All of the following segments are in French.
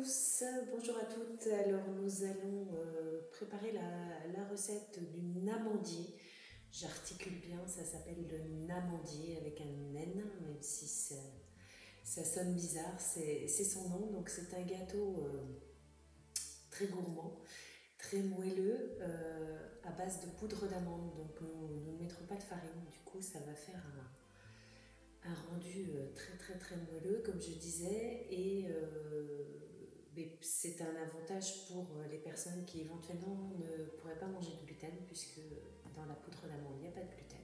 tous, bonjour à toutes. Alors nous allons préparer la recette du namandier. J'articule bien, ça s'appelle le namandier avec un N, même si ça sonne bizarre, c'est son nom. Donc c'est un gâteau très gourmand, très moelleux, à base de poudre d'amande. Donc nous ne mettrons pas de farine, du coup ça va faire un rendu très moelleux, comme je disais, et c'est un avantage pour les personnes qui éventuellement ne pourraient pas manger de gluten, puisque dans la poudre d'amande il n'y a pas de gluten.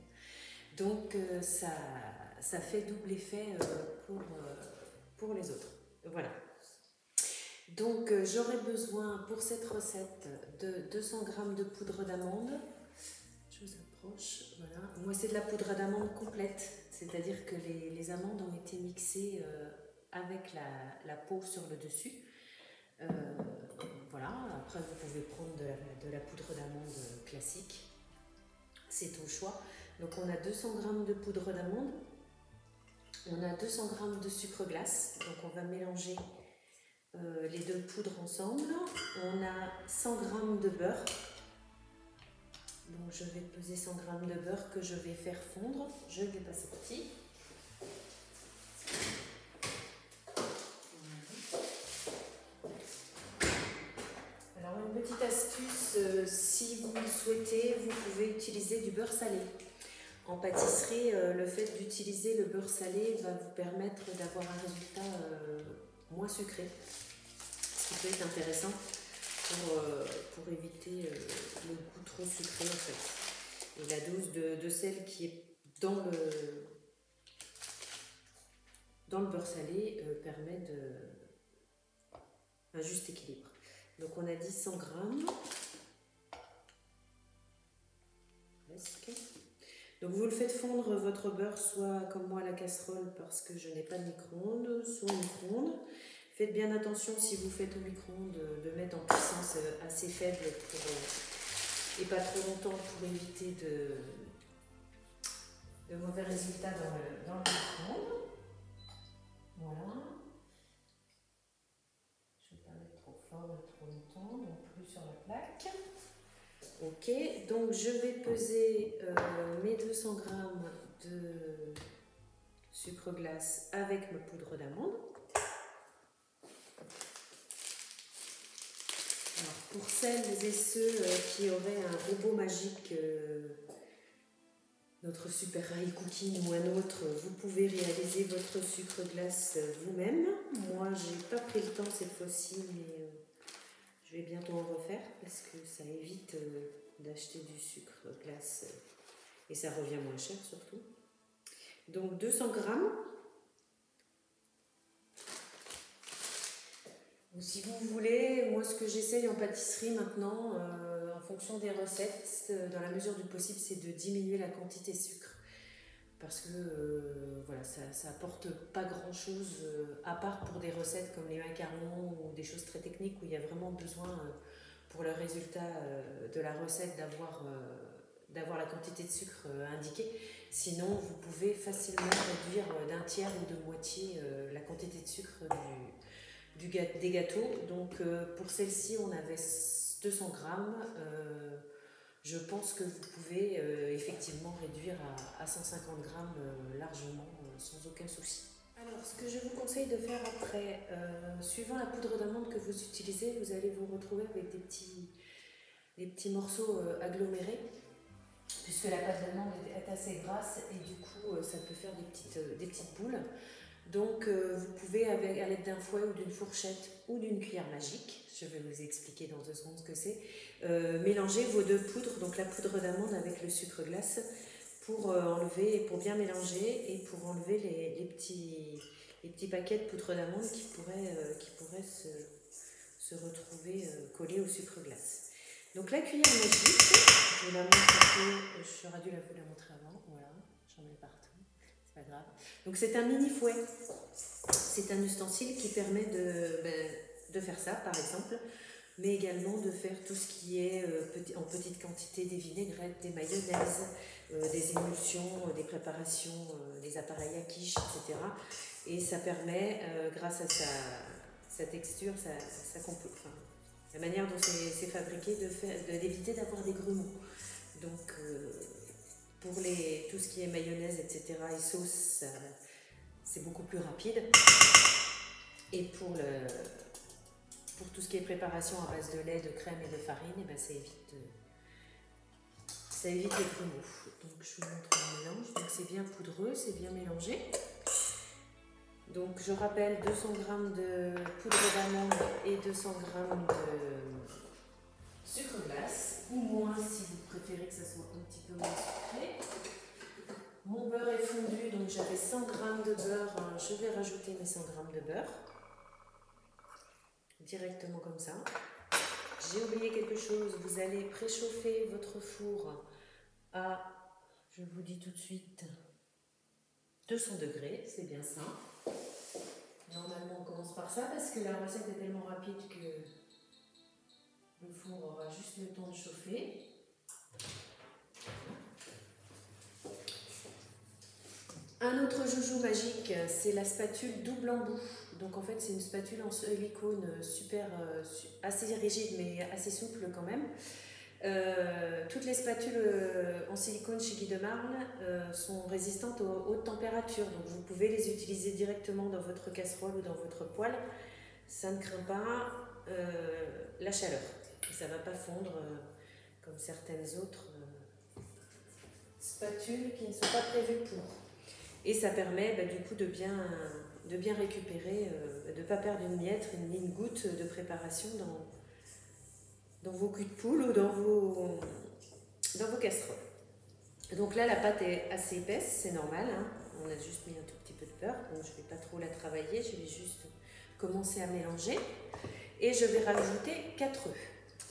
Donc ça fait double effet pour les autres. Voilà. Donc j'aurai besoin pour cette recette de 200 g de poudre d'amande. Je vous approche, voilà. Moi c'est de la poudre d'amande complète, c'est-à-dire que les amandes ont été mixées avec la peau sur le dessus. Voilà, après vous pouvez prendre de la poudre d'amande classique, c'est au choix. Donc on a 200 g de poudre d'amande, on a 200 g de sucre glace, donc on va mélanger les deux poudres ensemble. On a 100 g de beurre. Donc je vais peser 100 g de beurre que je vais faire fondre. Je l'ai pas sorti. Alors une petite astuce, si vous le souhaitez, vous pouvez utiliser du beurre salé. En pâtisserie, le fait d'utiliser le beurre salé va vous permettre d'avoir un résultat moins sucré, ce qui peut être intéressant pour éviter le goût trop sucré en fait. Et la dose de sel qui est dans le beurre salé permet un juste équilibre. Donc on a dit 100 g. Presque. Donc vous le faites fondre votre beurre soit comme moi à la casserole parce que je n'ai pas de micro-ondes, soit au micro-ondes. Faites bien attention si vous faites au micro-ondes de mettre en puissance assez faible et pas trop longtemps pour éviter de mauvais résultats dans le micro-ondes. Voilà. Je ne vais pas mettre trop fort et trop longtemps non plus sur la plaque. Ok, donc je vais peser mes 200 g de sucre glace avec ma poudre d'amande. Alors pour celles et ceux qui auraient un robot magique, notre Super High Cooking ou un autre, vous pouvez réaliser votre sucre glace vous-même. Moi, j'ai pas pris le temps cette fois-ci, mais je vais bientôt en refaire parce que ça évite d'acheter du sucre glace et ça revient moins cher surtout. Donc 200 g. Si vous voulez, moi ce que j'essaye en pâtisserie maintenant, en fonction des recettes, dans la mesure du possible, c'est de diminuer la quantité de sucre. Parce que voilà, ça apporte pas grand chose, à part pour des recettes comme les macarons ou des choses très techniques où il y a vraiment besoin pour le résultat de la recette d'avoir la quantité de sucre indiquée. Sinon, vous pouvez facilement réduire d'un tiers ou de moitié la quantité de sucre des gâteaux. Donc pour celle-ci, on avait 200 g. Je pense que vous pouvez effectivement réduire à 150 g largement, sans aucun souci. Alors, ce que je vous conseille de faire après, suivant la poudre d'amande que vous utilisez, vous allez vous retrouver avec des petits morceaux agglomérés, puisque la pâte d'amande est assez grasse et du coup, ça peut faire des petites boules. Donc, vous pouvez, à l'aide d'un fouet ou d'une fourchette ou d'une cuillère magique, je vais vous expliquer dans 2 secondes ce que c'est, mélanger vos deux poudres, donc la poudre d'amande avec le sucre glace, pour bien mélanger et pour enlever les petits paquets de poudre d'amande qui pourraient se retrouver collés au sucre glace. Donc la cuillère magique, je vous la montre un peu, j'aurais dû vous la montrer avant, voilà, j'en mets partout. Pas grave. Donc c'est un mini fouet, c'est un ustensile qui permet de faire ça par exemple, mais également de faire tout ce qui est en petite quantité, des vinaigrettes, des mayonnaises, des émulsions, des préparations, des appareils à quiche, etc. Et ça permet, grâce à sa texture, enfin, la manière dont c'est fabriqué, d'éviter d'avoir des grumeaux. Donc, pour tout ce qui est mayonnaise, etc., et sauce, c'est beaucoup plus rapide. Et pour tout ce qui est préparation à base de lait, de crème et de farine, et ben ça évite les grumeaux. Donc je vous montre le mélange. Donc c'est bien poudreux, c'est bien mélangé. Donc je rappelle 200 g de poudre d'amande et 200 g de sucre glace, ou moins si vous préférez que ça soit un petit peu moins sucré. Mon beurre est fondu, donc j'avais 100 g de beurre. Je vais rajouter mes 100 g de beurre. Directement comme ça. J'ai oublié quelque chose, vous allez préchauffer votre four à, je vous dis tout de suite, 200 degrés, c'est bien ça. Normalement on commence par ça parce que la recette est tellement rapide que le four aura juste le temps de chauffer. Un autre joujou magique, c'est la spatule double embout. Donc en fait c'est une spatule en silicone assez rigide mais assez souple quand même. Toutes les spatules en silicone chez Guy de Marle sont résistantes aux hautes températures. Donc vous pouvez les utiliser directement dans votre casserole ou dans votre poêle. Ça ne craint pas la chaleur. Et ça ne va pas fondre comme certaines autres spatules qui ne sont pas prévues pour. Et ça permet du coup de bien récupérer, de ne pas perdre une miette, une goutte de préparation dans vos culs de poule ou dans vos casseroles. Donc là, la pâte est assez épaisse, c'est normal. Hein. On a juste mis un tout petit peu de beurre, donc je ne vais pas trop la travailler, je vais juste commencer à mélanger. Et je vais rajouter 4 œufs.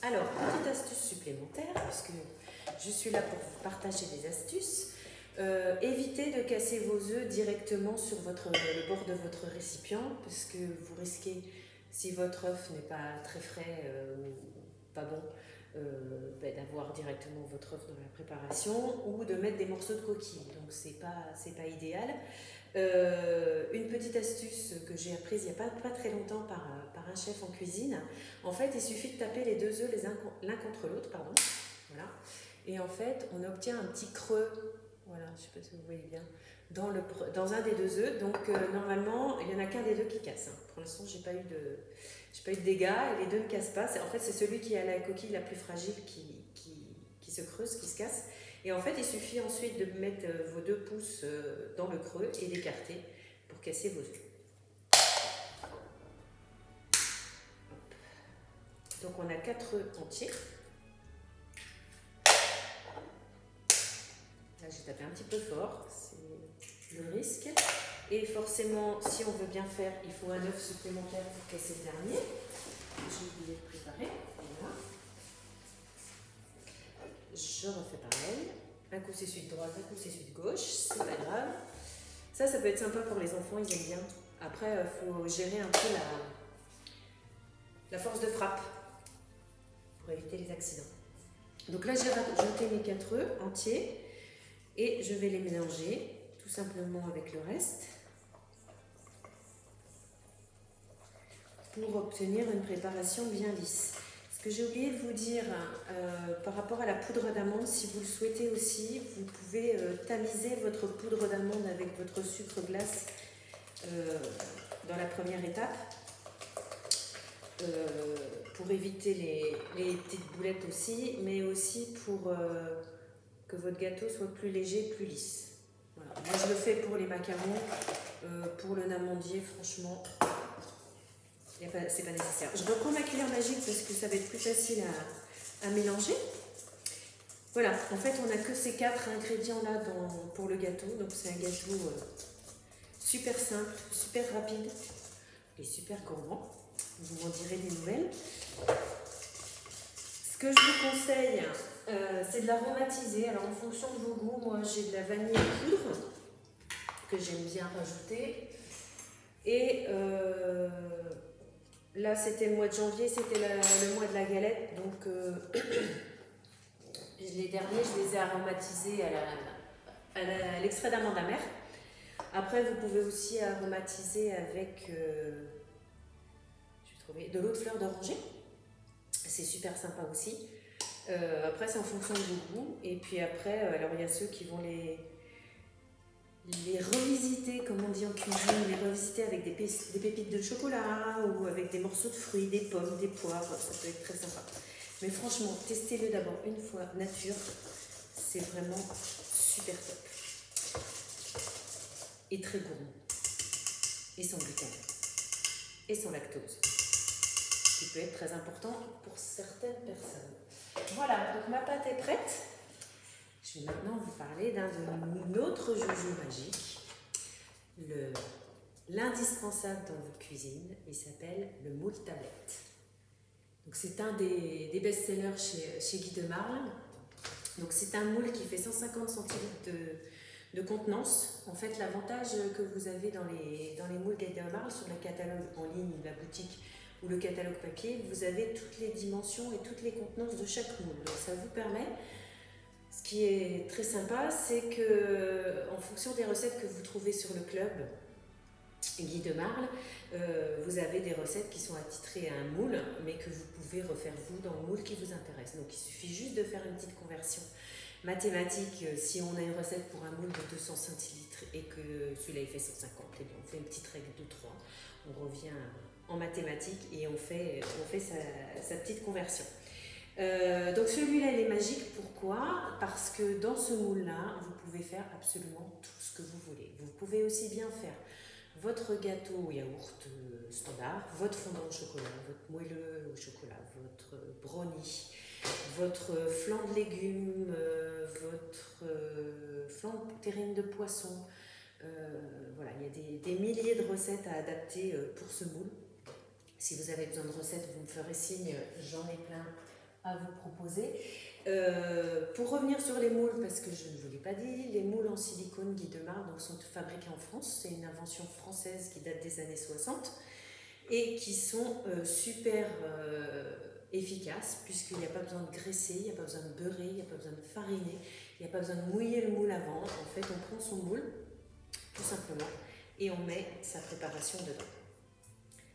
Alors, petite astuce supplémentaire, puisque je suis là pour vous partager des astuces. Évitez de casser vos œufs directement sur le bord de votre récipient, parce que vous risquez, si votre œuf n'est pas très frais ou pas bon, d'avoir directement votre œuf dans la préparation ou de mettre des morceaux de coquille. Donc c'est pas idéal. Une petite astuce que j'ai apprise il n'y a pas très longtemps par un chef en cuisine. En fait, il suffit de taper les 2 œufs l'un contre l'autre, pardon. Voilà. Et en fait, on obtient un petit creux. Voilà, je ne sais pas si vous voyez bien, dans un des 2 œufs. Donc normalement, il n'y en a qu'un des 2 qui casse. Hein. Pour l'instant, j'ai pas eu de dégâts et les 2 ne cassent pas. En fait, c'est celui qui a la coquille la plus fragile qui se creuse, qui se casse. Et en fait, il suffit ensuite de mettre vos 2 pouces dans le creux et d'écarter pour casser vos œufs. Donc on a 4 œufs entiers. Là, j'ai tapé un petit peu fort, c'est le risque. Et forcément, si on veut bien faire, il faut un œuf supplémentaire pour casser le dernier. J'ai oublié de préparer. Voilà. Je refais pareil. Un coup c'est celui de droite, un coup c'est celui de gauche. C'est pas grave. Ça peut être sympa pour les enfants, ils aiment bien. Après, il faut gérer un peu la force de frappe pour éviter les accidents. Donc là, j'ai rajouté mes 4 œufs entiers. Et je vais les mélanger tout simplement avec le reste pour obtenir une préparation bien lisse. Ce que j'ai oublié de vous dire par rapport à la poudre d'amande, si vous le souhaitez aussi, vous pouvez tamiser votre poudre d'amande avec votre sucre glace dans la première étape pour éviter les petites boulettes aussi, mais aussi pour que votre gâteau soit plus léger, plus lisse. Voilà. Moi je le fais pour les macarons, pour le amandier, franchement, c'est pas nécessaire. Je reprends ma cuillère magique parce que ça va être plus facile à mélanger. Voilà, en fait on n'a que ces 4 ingrédients là pour le gâteau, donc c'est un gâteau super simple, super rapide et super gourmand. Vous m'en direz des nouvelles. Ce que je vous conseille, c'est de l'aromatiser. Alors en fonction de vos goûts, moi j'ai de la vanille poudre que j'aime bien rajouter. Et là c'était le mois de janvier, c'était le mois de la galette. Donc les derniers, je les ai aromatisés à l'extrait d'amande amère. Après vous pouvez aussi aromatiser avec... trouvé. De l'eau de fleur d'oranger, c'est super sympa aussi. Après, c'est en fonction de vos goûts. Et puis après, alors il y a ceux qui vont les revisiter, comme on dit en cuisine, les revisiter avec des pépites de chocolat ou avec des morceaux de fruits, des pommes, des poires, ça peut être très sympa. Mais franchement, testez-le d'abord une fois nature, c'est vraiment super top. Et très gourmand. Et sans gluten. Et sans lactose. Ce qui peut être très important pour certaines personnes. Voilà, donc ma pâte est prête. Je vais maintenant vous parler d'un autre joujou magique, l'indispensable dans votre cuisine. Il s'appelle le moule tablette. Donc c'est un des best-sellers chez Guy de Marle. Donc c'est un moule qui fait 150 centilitres de contenance. En fait, l'avantage que vous avez dans les moules Guy de Marle, sur le catalogue en ligne, la boutique ou le catalogue papier, vous avez toutes les dimensions et toutes les contenances de chaque moule. Donc ça vous permet. Ce qui est très sympa, c'est que en fonction des recettes que vous trouvez sur le club Guy de Marle, vous avez des recettes qui sont attitrées à un moule, mais que vous pouvez refaire vous dans le moule qui vous intéresse. Donc il suffit juste de faire une petite conversion mathématique. Si on a une recette pour un moule de 200 centilitres et que celui-là il fait 150, et bien on fait une petite règle de 3. On revient en mathématiques et on fait sa petite conversion. Donc celui-là il est magique, pourquoi? Parce que dans ce moule-là, vous pouvez faire absolument tout ce que vous voulez. Vous pouvez aussi bien faire votre gâteau au yaourt standard, votre fondant au chocolat, votre moelleux au chocolat, votre brownie, votre flan de légumes, votre flan de terrine de poisson. Voilà, il y a des milliers de recettes à adapter pour ce moule. Si vous avez besoin de recettes, vous me ferez signe, j'en ai plein à vous proposer. Pour revenir sur les moules, parce que je ne vous l'ai pas dit, les moules en silicone Guy de Marle donc, sont fabriqués en France. C'est une invention française qui date des années 60 et qui sont super efficaces, puisqu'il n'y a pas besoin de graisser, il n'y a pas besoin de beurrer, il n'y a pas besoin de fariner, il n'y a pas besoin de mouiller le moule avant. En fait, on prend son moule, tout simplement, et on met sa préparation dedans.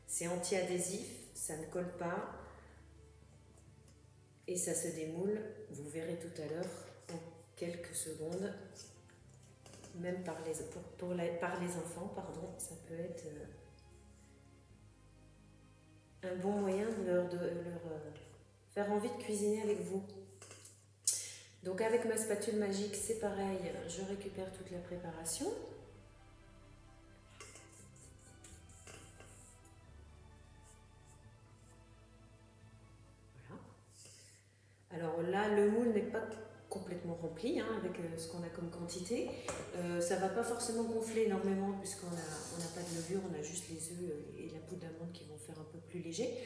C'est anti-adhésif, ça ne colle pas. Et ça se démoule, vous verrez tout à l'heure, en quelques secondes, même par les enfants, pardon, ça peut être un bon moyen de leur faire envie de cuisiner avec vous. Donc avec ma spatule magique, c'est pareil, je récupère toute la préparation. Alors là, le moule n'est pas complètement rempli avec ce qu'on a comme quantité. Ça ne va pas forcément gonfler énormément puisqu'on n'a pas de levure, on a juste les œufs et la poudre d'amande qui vont faire un peu plus léger.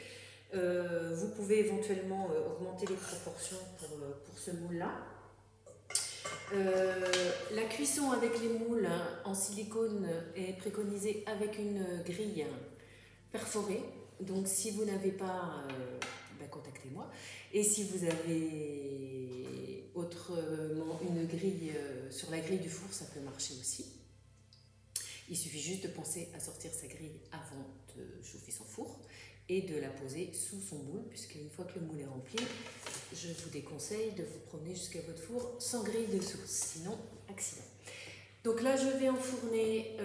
Vous pouvez éventuellement augmenter les proportions pour ce moule-là. La cuisson avec les moules en silicone est préconisée avec une grille perforée. Donc si vous n'avez pas, contactez-moi. Et si vous avez autrement une grille sur la grille du four, ça peut marcher aussi. Il suffit juste de penser à sortir sa grille avant de chauffer son four et de la poser sous son moule, puisqu'une fois que le moule est rempli, je vous déconseille de vous promener jusqu'à votre four sans grille dessous, sinon accident. Donc là, je vais enfourner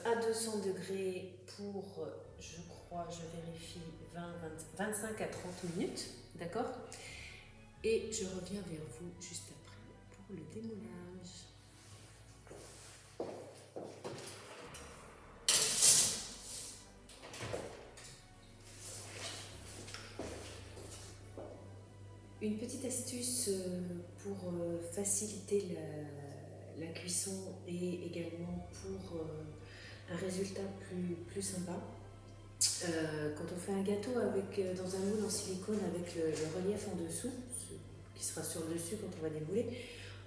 à 200 degrés pour, je crois, je vérifie, 25 à 30 minutes, d'accord? Et je reviens vers vous juste après pour le démoulage. Une petite astuce pour faciliter la cuisson et également pour un résultat plus sympa. Quand on fait un gâteau dans un moule en silicone avec le relief en dessous, qui sera sur le dessus quand on va démouler,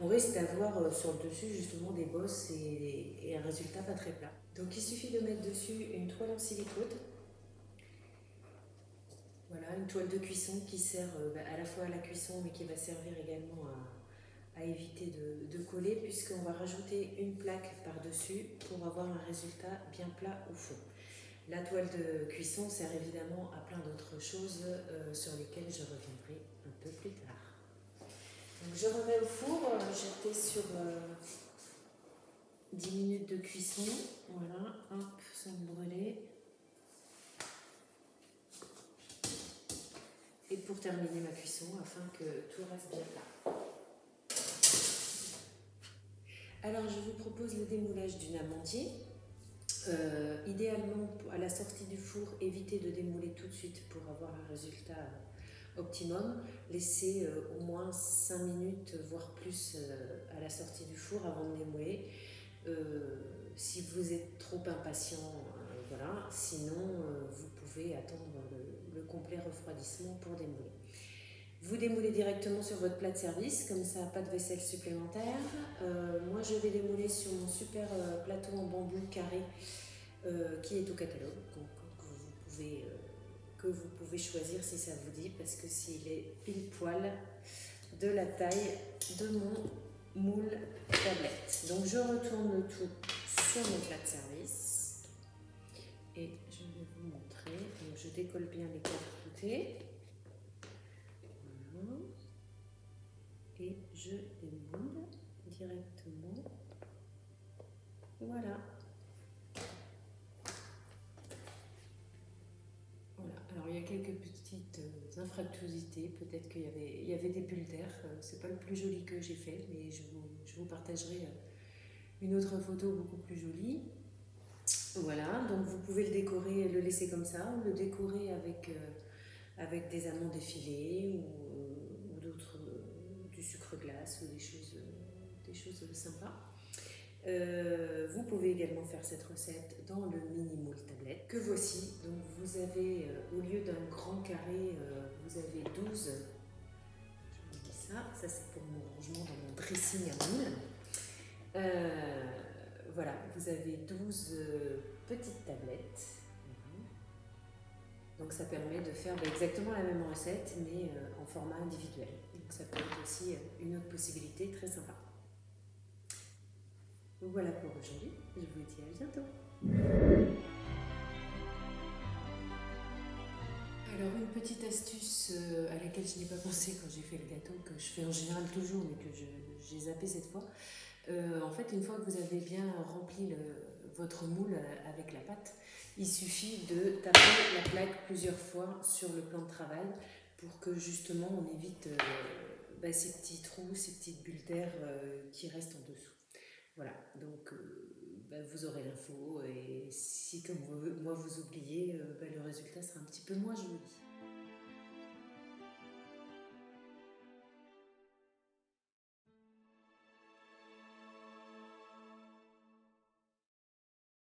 on risque d'avoir sur le dessus justement des bosses et un résultat pas très plat. Donc il suffit de mettre dessus une toile en silicone. Voilà, une toile de cuisson qui sert à la fois à la cuisson mais qui va servir également à éviter de coller, puisqu'on va rajouter une plaque par-dessus pour avoir un résultat bien plat au fond. La toile de cuisson sert évidemment à plein d'autres choses sur lesquelles je reviendrai un peu plus tard. Donc je remets au four, j'étais sur 10 minutes de cuisson, voilà, hop, sans brûler. Et pour terminer ma cuisson, afin que tout reste bien plat. Alors je vous propose le démoulage du amandier. Idéalement, à la sortie du four, évitez de démouler tout de suite pour avoir un résultat optimum. Laissez au moins 5 minutes, voire plus, à la sortie du four avant de démouler. Si vous êtes trop impatient, voilà. Sinon, vous pouvez attendre le complet refroidissement pour démouler. Vous démoulez directement sur votre plat de service, comme ça, pas de vaisselle supplémentaire. Moi, je vais démouler sur mon super plateau en bambou carré qui est au catalogue, donc que vous pouvez choisir si ça vous dit, parce que s'il est pile poil de la taille de mon moule tablette. Donc, je retourne le tout sur mon plat de service et je vais vous montrer. Donc, je décolle bien les 4 côtés. Et je démoule directement. Voilà. Voilà. Alors il y a quelques petites infractuosités. Peut-être qu'il y avait des bulles d'air. C'est pas le plus joli que j'ai fait, mais je vous partagerai une autre photo beaucoup plus jolie. Voilà. Donc vous pouvez le décorer, le laisser comme ça, ou le décorer avec des amandes effilées ou d'autres, du sucre glace ou des choses sympas. Vous pouvez également faire cette recette dans le mini moule tablette que voici. Donc vous avez, au lieu d'un grand carré, vous avez 12. Je vous dis ça c'est pour mon rangement dans mon dressing à moule. Voilà, vous avez 12 petites tablettes. Donc ça permet de faire exactement la même recette, mais en format individuel. Donc ça peut être aussi une autre possibilité très sympa. Donc voilà pour aujourd'hui, je vous dis à bientôt. Alors une petite astuce à laquelle je n'ai pas pensé quand j'ai fait le gâteau, que je fais en général toujours, mais que j'ai zappé cette fois. En fait, une fois que vous avez bien rempli votre moule avec la pâte, il suffit de taper la plaque plusieurs fois sur le plan de travail pour que justement on évite ces petits trous, ces petites bulles d'air qui restent en dessous. Voilà, donc vous aurez l'info et si comme moi vous oubliez, le résultat sera un petit peu moins joli.